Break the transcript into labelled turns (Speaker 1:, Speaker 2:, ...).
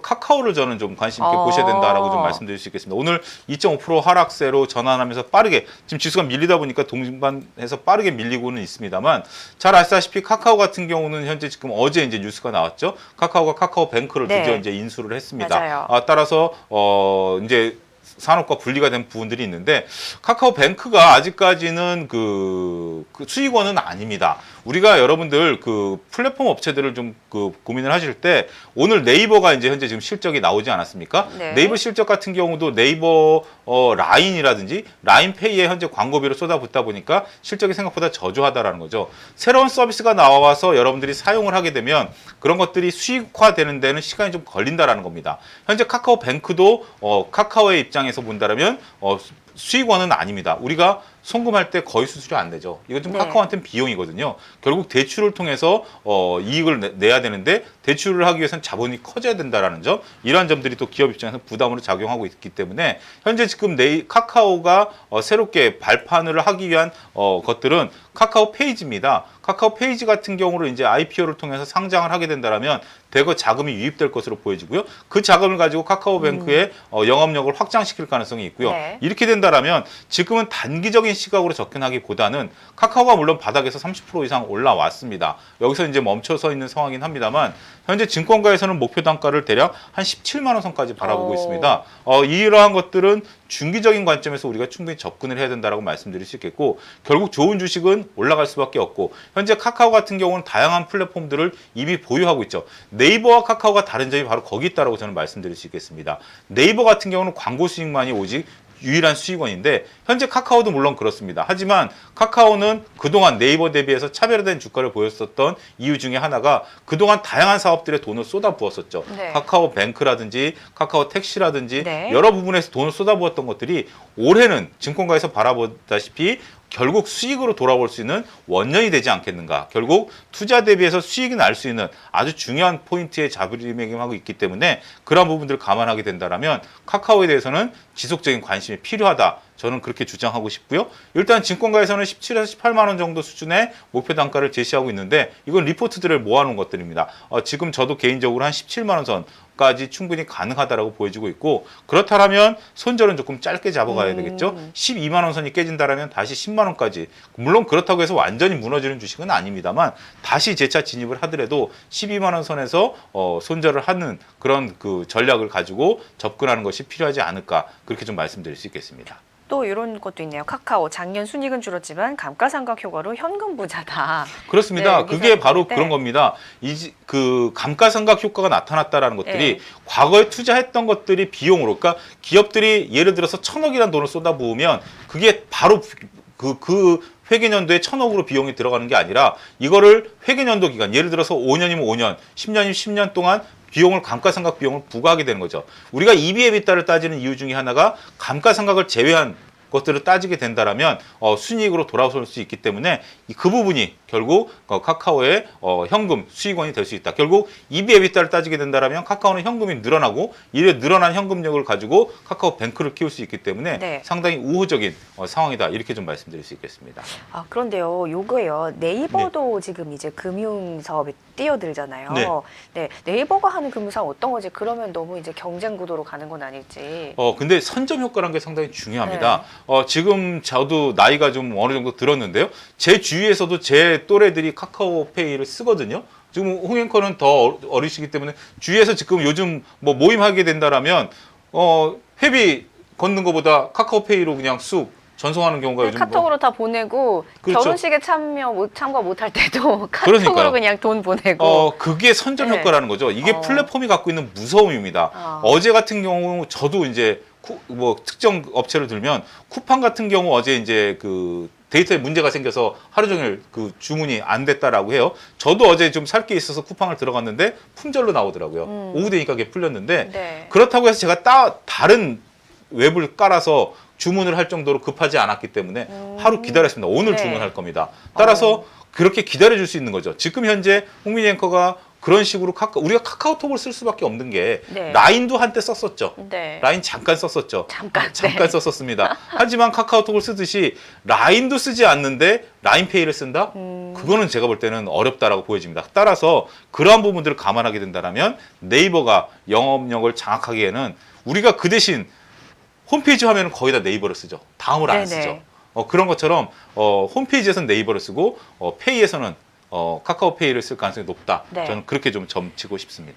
Speaker 1: 카카오를 저는 좀 관심 있게 보셔야 된다라고 좀 말씀드릴 수 있겠습니다. 오늘 2.5% 하락세로 전환하면서 빠르게 지금 지수가 밀리다 보니까 동반해서 빠르게 밀리고는 있습니다만 잘 아시다시피 카카오 같은 경우는 현재 지금 어제 이제 뉴스가 나왔죠. 카카오가 카카오뱅크를 드디어 이제 인수를 했습니다.
Speaker 2: 맞아요.
Speaker 1: 따라서 이제 산업과 분리가 된 부분들이 있는데 카카오뱅크가 아직까지는 그 수익원은 아닙니다. 우리가 여러분들 그 플랫폼 업체들을 좀 고민을 하실 때 오늘 네이버가 이제 현재 지금 실적이 나오지 않았습니까?
Speaker 2: 네.
Speaker 1: 네이버 실적 같은 경우도 네이버 라인이라든지 라인페이에 현재 광고비를 쏟아붓다 보니까 실적이 생각보다 저조하다라는 거죠. 새로운 서비스가 나와서 여러분들이 사용을 하게 되면 그런 것들이 수익화되는 데는 시간이 좀 걸린다라는 겁니다. 현재 카카오뱅크도 카카오의 입장에서 본다면 수익원은 아닙니다. 우리가 송금할 때 거의 수수료 안 내죠. 이건 좀 카카오한테는 비용이거든요. 결국 대출을 통해서 이익을 내야 되는데 대출을 하기 위해서는 자본이 커져야 된다라는 점, 이러한 점들이 또 기업 입장에서 부담으로 작용하고 있기 때문에 현재 지금 카카오가 새롭게 발판을 하기 위한 것들은 카카오 페이지입니다. 카카오 페이지 같은 경우를 이제 IPO를 통해서 상장을 하게 된다면 대거 자금이 유입될 것으로 보여지고요. 그 자금을 가지고 카카오뱅크의 영업력을 확장시킬 가능성이 있고요.
Speaker 2: 네.
Speaker 1: 이렇게 된다면 지금은 단기적인 시각으로 접근하기보다는 카카오가 물론 바닥에서 30% 이상 올라왔습니다. 여기서 이제 멈춰서 있는 상황이긴 합니다만 현재 증권가에서는 목표 단가를 대략 한 17만 원 선까지 바라보고 있습니다. 이러한 것들은 중기적인 관점에서 우리가 충분히 접근을 해야 된다라고 말씀드릴 수 있겠고 결국 좋은 주식은 올라갈 수밖에 없고 현재 카카오 같은 경우는 다양한 플랫폼들을 이미 보유하고 있죠. 네이버와 카카오가 다른 점이 바로 거기 있다라고 저는 말씀드릴 수 있겠습니다. 네이버 같은 경우는 광고 수익만이 오직 유일한 수익원인데 현재 카카오도 물론 그렇습니다. 하지만 카카오는 그동안 네이버 대비해서 차별화된 주가를 보였었던 이유 중에 하나가 그동안 다양한 사업들에 돈을 쏟아부었었죠.
Speaker 2: 네.
Speaker 1: 카카오뱅크라든지 카카오 택시라든지
Speaker 2: 네.
Speaker 1: 여러 부분에서 돈을 쏟아부었던 것들이 올해는 증권가에서 바라보다시피 결국 수익으로 돌아올 수 있는 원년이 되지 않겠는가. 결국 투자 대비해서 수익이 날 수 있는 아주 중요한 포인트에 자리매김하고 있기 때문에 그런 부분들을 감안하게 된다면 카카오에 대해서는 지속적인 관심이 필요하다. 저는 그렇게 주장하고 싶고요. 일단 증권가에서는 17에서 18만 원 정도 수준의 목표 단가를 제시하고 있는데 이건 리포트들을 모아놓은 것들입니다. 지금 저도 개인적으로 한 17만 원 선까지 충분히 가능하다라고 보여지고 있고 그렇다면 손절은 조금 짧게 잡아가야 되겠죠. 12만 원 선이 깨진다라면 다시 10만 원까지 물론 그렇다고 해서 완전히 무너지는 주식은 아닙니다만 다시 재차 진입을 하더라도 12만 원 선에서 손절을 하는 그런 그 전략을 가지고 접근하는 것이 필요하지 않을까 그렇게 좀 말씀드릴 수 있겠습니다.
Speaker 2: 또 이런 것도 있네요. 카카오 작년 순이익은 줄었지만 감가상각 효과로 현금 부자다.
Speaker 1: 그렇습니다.
Speaker 2: 네,
Speaker 1: 그게 바로
Speaker 2: 때.
Speaker 1: 그런 겁니다. 그 감가상각 효과가 나타났다라는 것들이 과거에 투자했던 것들이 비용으로, 그러니까 기업들이 예를 들어서 1,000억이라는 돈을 쏟아부으면 그게 바로 그 회계년도에 1,000억으로 비용이 들어가는 게 아니라 이거를 회계년도 기간, 예를 들어서 5년이면 5년, 10년이면 10년 동안 비용을 감가상각 비용을 부과하게 되는 거죠. 우리가 EBITDA를 따지는 이유 중에 하나가 감가상각을 제외한 것들을 따지게 된다면 순이익으로 돌아올 수 있기 때문에 그 부분이 결국 카카오의 현금 수익원이 될 수 있다. 결국 EBITDA를 따지게 된다면 카카오는 현금이 늘어나고 이래 늘어난 현금력을 가지고 카카오뱅크를 키울 수 있기 때문에 상당히 우호적인 상황이다. 이렇게 좀 말씀드릴 수 있겠습니다.
Speaker 2: 그런데요, 요거요. 네이버도 지금 이제 금융 사업에 뛰어들잖아요. 네이버가 하는 금융 사업 어떤 거지? 그러면 너무 이제 경쟁 구도로 가는 건 아닐지.
Speaker 1: 근데 선점 효과라는 게 상당히 중요합니다. 지금 저도 나이가 좀 어느 정도 들었는데요. 제 주위에서도 제 또래들이 카카오페이를 쓰거든요. 지금 홍앵커는 더 어리시기 때문에 주위에서 지금 요즘 뭐 모임하게 된다라면 회비 걷는 것보다 카카오페이로 그냥 쑥 전송하는 경우가 요즘
Speaker 2: 카톡으로 다 보내고
Speaker 1: 그렇죠.
Speaker 2: 결혼식에 참가 못할 때도 카톡으로 그냥 돈 보내고
Speaker 1: 그게 선점 효과라는 거죠. 이게 플랫폼이 갖고 있는 무서움입니다. 어제 같은 경우 저도 이제 특정 업체를 들면 쿠팡 같은 경우 어제 이제 그 데이터에 문제가 생겨서 하루 종일 그 주문이 안 됐다라고 해요. 저도 어제 좀 살 게 있어서 쿠팡을 들어갔는데 품절로 나오더라고요. 오후 되니까 그게 풀렸는데 그렇다고 해서 제가 다른 웹을 깔아서 주문을 할 정도로 급하지 않았기 때문에 하루 기다렸습니다. 오늘 주문할 겁니다. 따라서 그렇게 기다려줄 수 있는 거죠. 지금 현재 홍민희 앵커가 그런 식으로 우리가 카카오톡을 쓸 수밖에 없는 게
Speaker 2: 네.
Speaker 1: 라인도 한때 썼었죠.
Speaker 2: 네.
Speaker 1: 라인 잠깐 썼었죠.
Speaker 2: 잠깐.
Speaker 1: 잠깐 썼었습니다. 하지만 카카오톡을 쓰듯이 라인도 쓰지 않는데 라인페이를 쓴다? 그거는 제가 볼 때는 어렵다라고 보여집니다. 따라서 그러한 부분들을 감안하게 된다면 네이버가 영업력을 장악하기에는 우리가 그 대신 홈페이지 화면은 거의 다 네이버를 쓰죠. 다음을 안
Speaker 2: 네네.
Speaker 1: 쓰죠. 그런 것처럼 홈페이지에서는 네이버를 쓰고 페이에서는 카카오페이를 쓸 가능성이 높다.
Speaker 2: 네.
Speaker 1: 저는 그렇게 좀 점치고 싶습니다.